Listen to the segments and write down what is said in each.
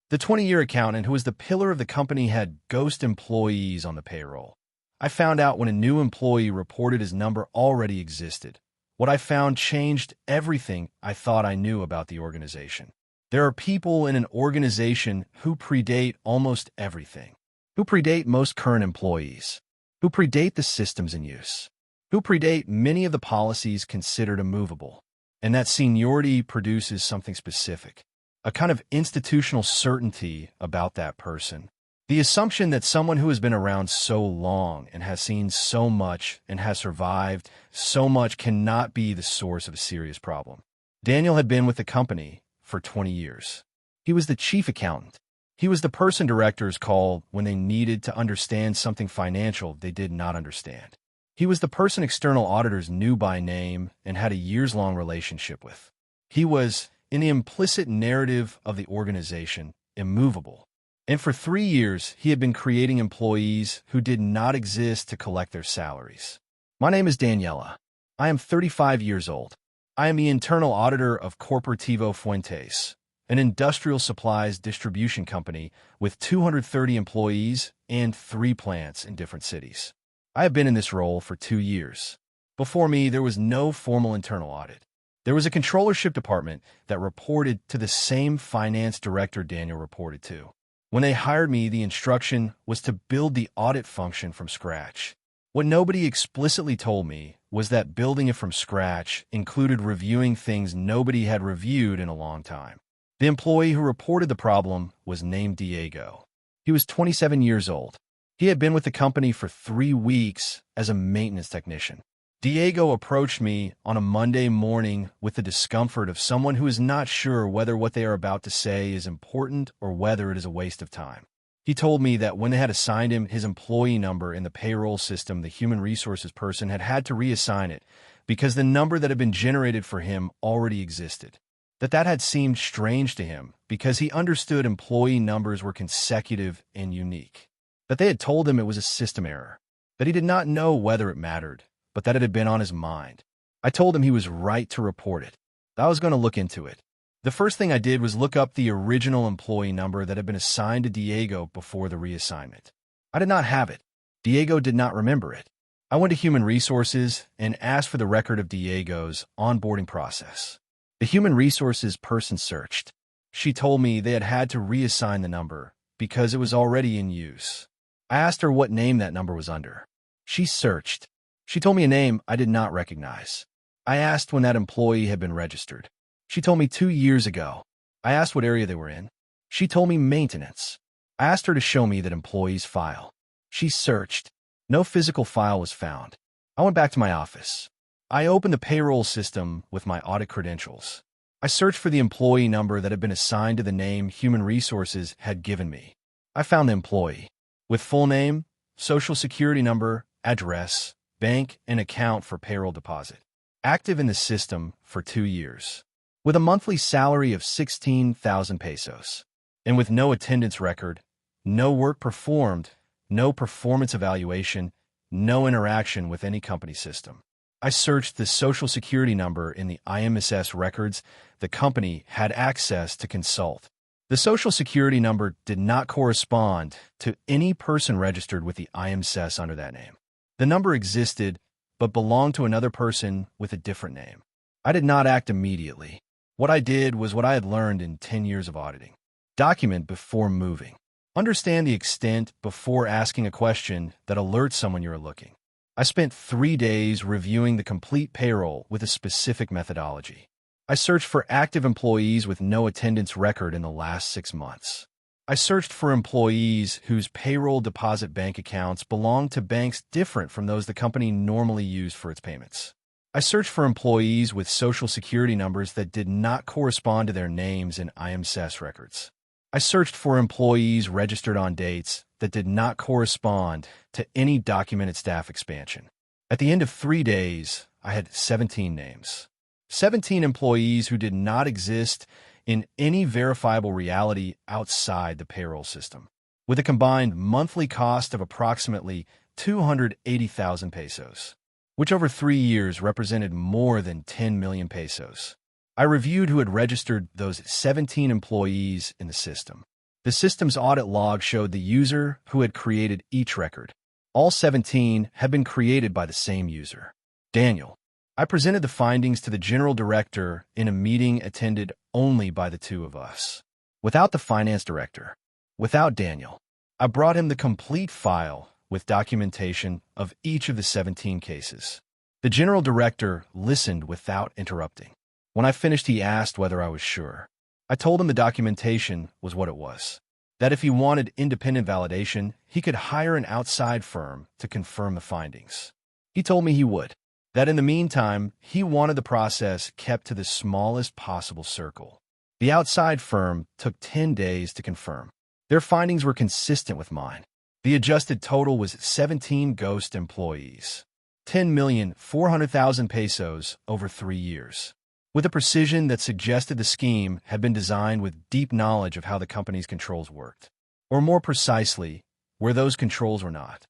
The 20-year accountant who was the pillar of the company had ghost employees on the payroll. I found out when a new employee reported his number already existed. What I found changed everything I thought I knew about the organization. There are people in an organization who predate almost everything, who predate most current employees, who predate the systems in use, who predate many of the policies considered immovable. And that seniority produces something specific, a kind of institutional certainty about that person. The assumption that someone who has been around so long and has seen so much and has survived so much cannot be the source of a serious problem. Daniel had been with the company for 20 years. He was the chief accountant. He was the person directors called when they needed to understand something financial they did not understand. He was the person external auditors knew by name and had a years-long relationship with. He was, in the implicit narrative of the organization, immovable. And for 3 years, he had been creating employees who did not exist to collect their salaries. My name is Daniela. I am 35 years old. I am the internal auditor of Corporativo Fuentes, an industrial supplies distribution company with 230 employees and 3 plants in different cities. I have been in this role for 2 years. Before me, there was no formal internal audit. There was a controllership department that reported to the same finance director Daniel reported to. When they hired me, the instruction was to build the audit function from scratch. What nobody explicitly told me was that building it from scratch included reviewing things nobody had reviewed in a long time. The employee who reported the problem was named Diego. He was 27 years old. He had been with the company for 3 weeks as a maintenance technician. Diego approached me on a Monday morning with the discomfort of someone who is not sure whether what they are about to say is important or whether it is a waste of time. He told me that when they had assigned him his employee number in the payroll system, the human resources person had to reassign it because the number that had been generated for him already existed. That had seemed strange to him because he understood employee numbers were consecutive and unique. That they had told him it was a system error. That he did not know whether it mattered, but that it had been on his mind. I told him he was right to report it. I was going to look into it. The first thing I did was look up the original employee number that had been assigned to Diego before the reassignment. I did not have it. Diego did not remember it. I went to Human Resources and asked for the record of Diego's onboarding process. The Human Resources person searched. She told me they had to reassign the number because it was already in use. I asked her what name that number was under. She searched. She told me a name I did not recognize. I asked when that employee had been registered. She told me 2 years ago. I asked what area they were in. She told me maintenance. I asked her to show me that employee's file. She searched. No physical file was found. I went back to my office. I opened the payroll system with my audit credentials. I searched for the employee number that had been assigned to the name Human Resources had given me. I found the employee with full name, social security number, address, bank, and account for payroll deposit. Active in the system for 2 years. With a monthly salary of 16,000 pesos. And with no attendance record, no work performed, no performance evaluation, no interaction with any company system. I searched the social security number in the IMSS records the company had access to consult. The social security number did not correspond to any person registered with the IMSS under that name. The number existed, but belonged to another person with a different name. I did not act immediately. What I did was what I had learned in 10 years of auditing. Document before moving. Understand the extent before asking a question that alerts someone you're looking. I spent 3 days reviewing the complete payroll with a specific methodology. I searched for active employees with no attendance record in the last 6 months. I searched for employees whose payroll deposit bank accounts belonged to banks different from those the company normally used for its payments. I searched for employees with social security numbers that did not correspond to their names in IMSS records. I searched for employees registered on dates that did not correspond to any documented staff expansion. At the end of 3 days, I had 17 names. 17 employees who did not exist in any verifiable reality outside the payroll system, with a combined monthly cost of approximately 280,000 pesos, which over 3 years represented more than 10 million pesos. I reviewed who had registered those 17 employees in the system. The system's audit log showed the user who had created each record. All 17 had been created by the same user, Daniel. I presented the findings to the general director in a meeting attended only by the two of us. Without the finance director, without Daniel, I brought him the complete file with documentation of each of the 17 cases. The general director listened without interrupting. When I finished, he asked whether I was sure. I told him the documentation was what it was, that if he wanted independent validation, he could hire an outside firm to confirm the findings. He told me he would, that in the meantime, he wanted the process kept to the smallest possible circle. The outside firm took 10 days to confirm. Their findings were consistent with mine. The adjusted total was 17 ghost employees, 10,400,000 pesos over 3 years, with a precision that suggested the scheme had been designed with deep knowledge of how the company's controls worked, or more precisely, where those controls were not.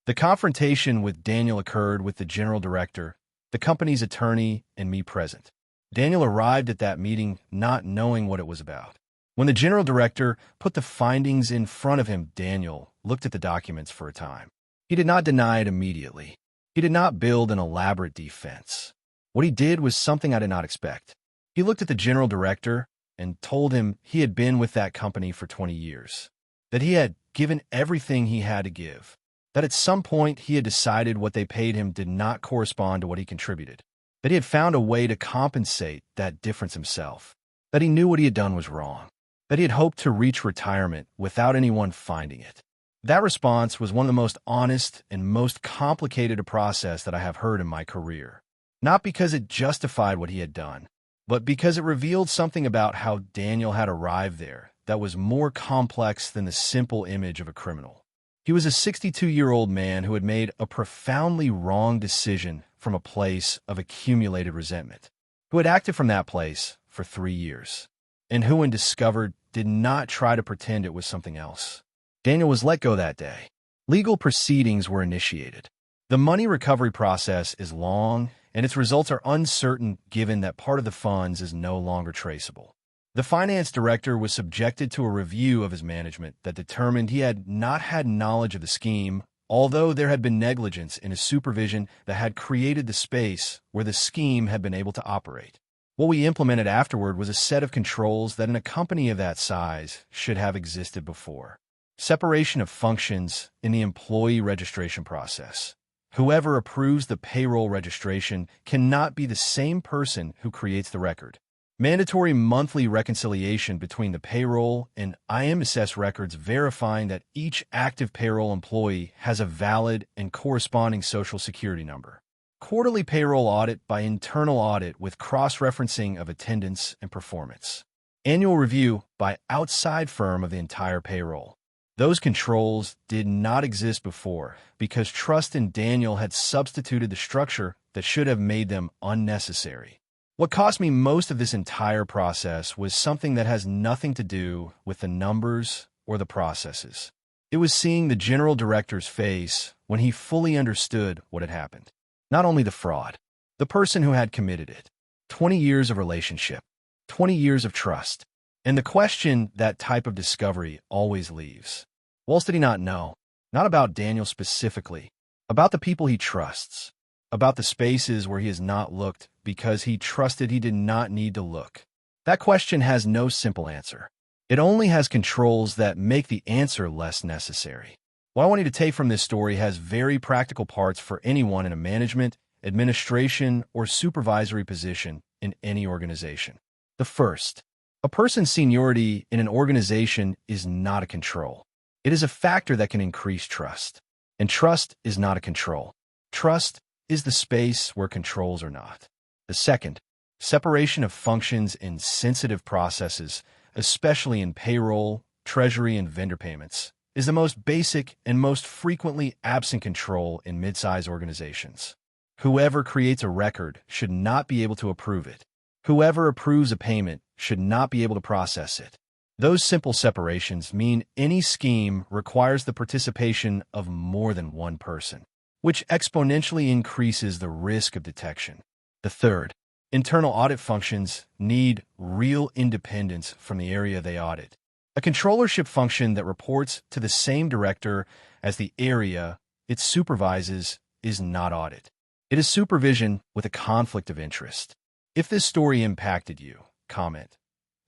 The confrontation with Daniel occurred with the general director, the company's attorney, and me present. Daniel arrived at that meeting not knowing what it was about. When the general director put the findings in front of him, Daniel looked at the documents for a time. He did not deny it immediately. He did not build an elaborate defense. What he did was something I did not expect. He looked at the general director and told him he had been with that company for 20 years, that he had given everything he had to give, that at some point he had decided what they paid him did not correspond to what he contributed, that he had found a way to compensate that difference himself, that he knew what he had done was wrong, that he had hoped to reach retirement without anyone finding it. That response was one of the most honest and most complicated a process that I have heard in my career, not because it justified what he had done, but because it revealed something about how Daniel had arrived there that was more complex than the simple image of a criminal. He was a 62-year-old man who had made a profoundly wrong decision from a place of accumulated resentment, who had acted from that place for 3 years, and who, when discovered, did not try to pretend it was something else. Daniel was let go that day. Legal proceedings were initiated. The money recovery process is long, and its results are uncertain given that part of the funds is no longer traceable. The finance director was subjected to a review of his management that determined he had not had knowledge of the scheme, although there had been negligence in his supervision that had created the space where the scheme had been able to operate. What we implemented afterward was a set of controls that in a company of that size should have existed before. Separation of functions in the employee registration process. Whoever approves the payroll registration cannot be the same person who creates the record. Mandatory monthly reconciliation between the payroll and IMSS records verifying that each active payroll employee has a valid and corresponding Social Security number. Quarterly payroll audit by internal audit with cross-referencing of attendance and performance. Annual review by outside firm of the entire payroll. Those controls did not exist before because trust in Daniel had substituted the structure that should have made them unnecessary. What cost me most of this entire process was something that has nothing to do with the numbers or the processes. It was seeing the general director's face when he fully understood what had happened. Not only the fraud, the person who had committed it, 20 years of relationship, 20 years of trust, and the question that type of discovery always leaves. What else did he not know? Not about Daniel specifically, about the people he trusts, about the spaces where he has not looked because he trusted he did not need to look. That question has no simple answer. It only has controls that make the answer less necessary. What I want you to take from this story has very practical parts for anyone in a management, administration, or supervisory position in any organization. The first, a person's seniority in an organization is not a control. It is a factor that can increase trust. And trust is not a control. Trust is the space where controls are not. The second, separation of functions in sensitive processes, especially in payroll, treasury, and vendor payments, is the most basic and most frequently absent control in mid-size organizations. Whoever creates a record should not be able to approve it. Whoever approves a payment should not be able to process it. Those simple separations mean any scheme requires the participation of more than one person, which exponentially increases the risk of detection. The third, internal audit functions need real independence from the area they audit. A controllership function that reports to the same director as the area it supervises is not audit. It is supervision with a conflict of interest. If this story impacted you, comment.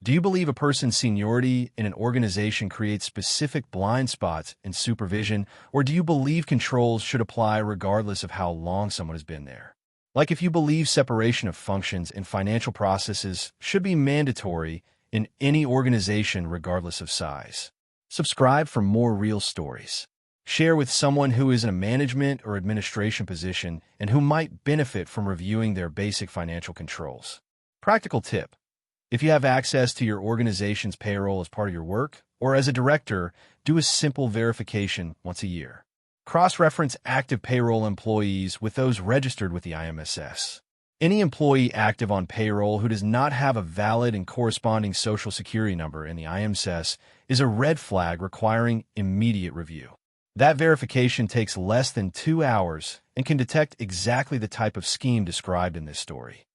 Do you believe a person's seniority in an organization creates specific blind spots in supervision, or do you believe controls should apply regardless of how long someone has been there? Like if you believe separation of functions and financial processes should be mandatory in any organization regardless of size. Subscribe for more real stories. Share with someone who is in a management or administration position and who might benefit from reviewing their basic financial controls. Practical tip. If you have access to your organization's payroll as part of your work, or as a director, do a simple verification once a year. Cross-reference active payroll employees with those registered with the IMSS. Any employee active on payroll who does not have a valid and corresponding Social Security number in the IMSS is a red flag requiring immediate review. That verification takes less than 2 hours and can detect exactly the type of scheme described in this story.